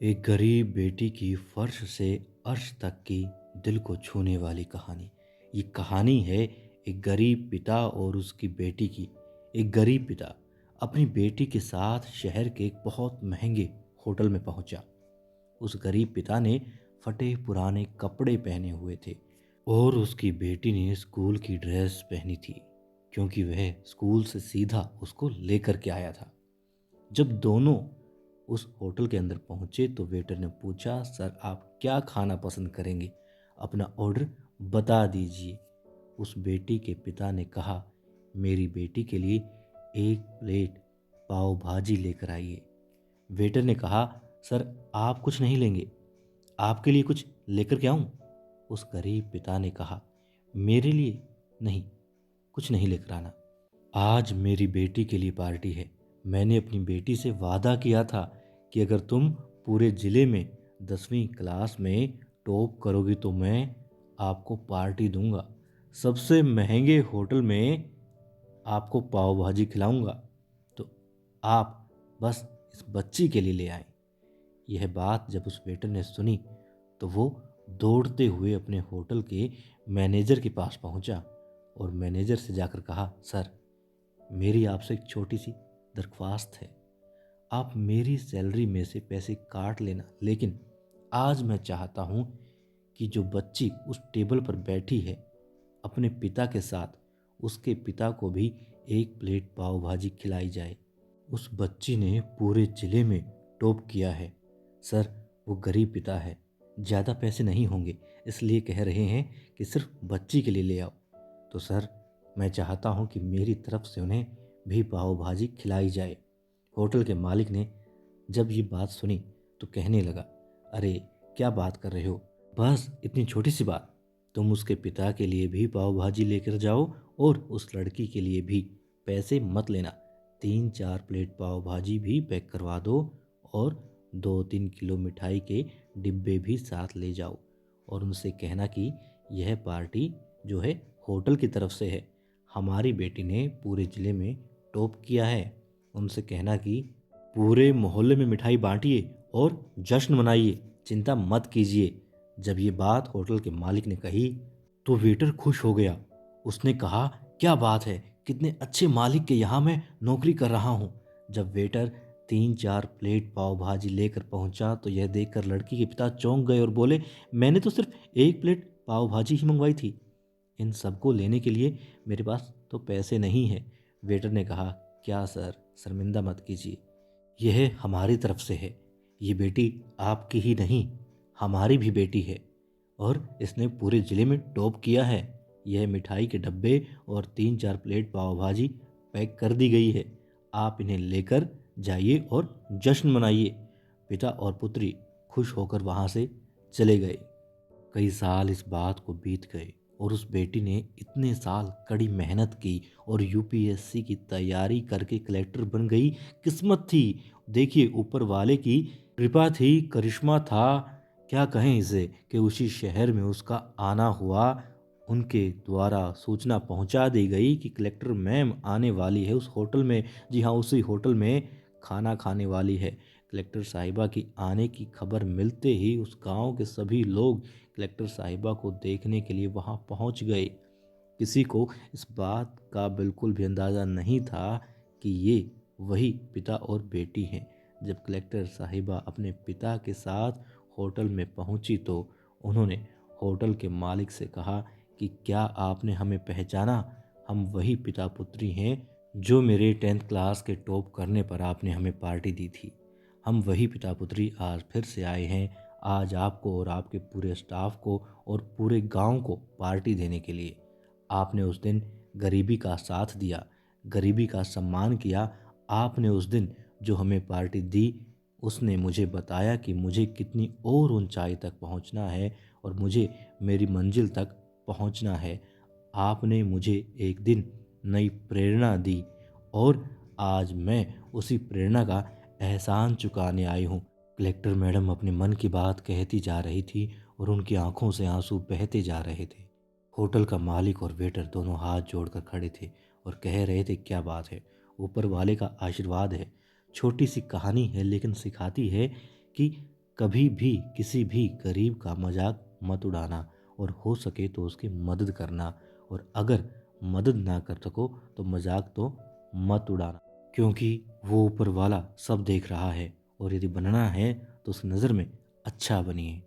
एक गरीब बेटी की फर्श से अर्श तक की दिल को छूने वाली कहानी। ये कहानी है एक गरीब पिता और उसकी बेटी की। एक गरीब पिता अपनी बेटी के साथ शहर के एक बहुत महंगे होटल में पहुंचा। उस गरीब पिता ने फटे पुराने कपड़े पहने हुए थे और उसकी बेटी ने स्कूल की ड्रेस पहनी थी, क्योंकि वह स्कूल से सीधा उसको लेकर के आया था। जब दोनों उस होटल के अंदर पहुंचे तो वेटर ने पूछा, सर आप क्या खाना पसंद करेंगे? अपना ऑर्डर बता दीजिए। उस बेटी के पिता ने कहा, मेरी बेटी के लिए एक प्लेट पाव भाजी लेकर आइए। वेटर ने कहा, सर आप कुछ नहीं लेंगे, आपके लिए कुछ लेकर के आऊं? उस गरीब पिता ने कहा, मेरे लिए नहीं, कुछ नहीं लेकर आना। आज मेरी बेटी के लिए पार्टी है। मैंने अपनी बेटी से वादा किया था कि अगर तुम पूरे ज़िले में 10वीं क्लास में टॉप करोगी तो मैं आपको पार्टी दूंगा। सबसे महंगे होटल में आपको पाव भाजी खिलाऊंगा। तो आप बस इस बच्ची के लिए ले आए। यह बात जब उस वेटर ने सुनी तो वो दौड़ते हुए अपने होटल के मैनेजर के पास पहुंचा और मैनेजर से जाकर कहा, सर मेरी आपसे एक छोटी सी दरख्वास्त है। आप मेरी सैलरी में से पैसे काट लेना, लेकिन आज मैं चाहता हूँ कि जो बच्ची उस टेबल पर बैठी है अपने पिता के साथ, उसके पिता को भी एक प्लेट पाव भाजी खिलाई जाए। उस बच्ची ने पूरे ज़िले में टॉप किया है। सर वो गरीब पिता है, ज़्यादा पैसे नहीं होंगे, इसलिए कह रहे हैं कि सिर्फ बच्ची के लिए ले आओ। तो सर मैं चाहता हूँ कि मेरी तरफ से उन्हें भी पाव भाजी खिलाई जाए। होटल के मालिक ने जब ये बात सुनी तो कहने लगा, अरे क्या बात कर रहे हो, बस इतनी छोटी सी बात। तुम उसके पिता के लिए भी पाव भाजी लेकर जाओ और उस लड़की के लिए भी। पैसे मत लेना, 3-4 प्लेट पाव भाजी भी पैक करवा दो और 2-3 किलो मिठाई के डिब्बे भी साथ ले जाओ और उनसे कहना कि यह पार्टी जो है होटल की तरफ से है। हमारी बेटी ने पूरे ज़िले में टॉप किया है। उनसे कहना कि पूरे मोहल्ले में मिठाई बांटिए और जश्न मनाइए, चिंता मत कीजिए। जब ये बात होटल के मालिक ने कही तो वेटर खुश हो गया। उसने कहा, क्या बात है, कितने अच्छे मालिक के यहाँ मैं नौकरी कर रहा हूँ। जब वेटर 3-4 प्लेट पाव भाजी लेकर पहुंचा तो यह देखकर लड़की के पिता चौंक गए और बोले, मैंने तो सिर्फ एक प्लेट पाव भाजी ही मंगवाई थी, इन सबको लेने के लिए मेरे पास तो पैसे नहीं है। वेटर ने कहा, क्या सर, शर्मिंदा मत कीजिए, यह हमारी तरफ से है। ये बेटी आपकी ही नहीं, हमारी भी बेटी है और इसने पूरे ज़िले में टॉप किया है। यह मिठाई के डब्बे और 3-4 प्लेट पाव भाजी पैक कर दी गई है। आप इन्हें लेकर जाइए और जश्न मनाइए। पिता और पुत्री खुश होकर वहाँ से चले गए। कई साल इस बात को बीत गए और उस बेटी ने इतने साल कड़ी मेहनत की और यूपीएससी की तैयारी करके कलेक्टर बन गई। किस्मत थी, देखिए ऊपर वाले की कृपा थी, करिश्मा था, क्या कहें इसे, कि उसी शहर में उसका आना हुआ। उनके द्वारा सूचना पहुंचा दी गई कि कलेक्टर मैम आने वाली है उस होटल में। जी हाँ, उसी होटल में खाना खाने वाली है। कलेक्टर साहिबा की आने की खबर मिलते ही उस गांव के सभी लोग कलेक्टर साहिबा को देखने के लिए वहां पहुंच गए। किसी को इस बात का बिल्कुल भी अंदाज़ा नहीं था कि ये वही पिता और बेटी हैं। जब कलेक्टर साहिबा अपने पिता के साथ होटल में पहुंची तो उन्होंने होटल के मालिक से कहा कि क्या आपने हमें पहचाना? हम वही पिता पुत्री हैं जो मेरे 10th क्लास के टॉप करने पर आपने हमें पार्टी दी थी। हम वही पिता पुत्री आज फिर से आए हैं, आज आपको और आपके पूरे स्टाफ को और पूरे गांव को पार्टी देने के लिए। आपने उस दिन गरीबी का साथ दिया, गरीबी का सम्मान किया। आपने उस दिन जो हमें पार्टी दी, उसने मुझे बताया कि मुझे कितनी और ऊंचाई तक पहुंचना है और मुझे मेरी मंजिल तक पहुंचना है। आपने मुझे एक दिन नई प्रेरणा दी और आज मैं उसी प्रेरणा का एहसान चुकाने आई हूँ। कलेक्टर मैडम अपने मन की बात कहती जा रही थी और उनकी आंखों से आंसू बहते जा रहे थे। होटल का मालिक और वेटर दोनों हाथ जोड़कर खड़े थे और कह रहे थे, क्या बात है, ऊपर वाले का आशीर्वाद है। छोटी सी कहानी है लेकिन सिखाती है कि कभी भी किसी भी गरीब का मजाक मत उड़ाना और हो सके तो उसकी मदद करना। और अगर मदद ना कर सको तो मजाक तो मत उड़ाना, क्योंकि वो ऊपर वाला सब देख रहा है। और यदि बनना है तो उस नज़र में अच्छा बनिए।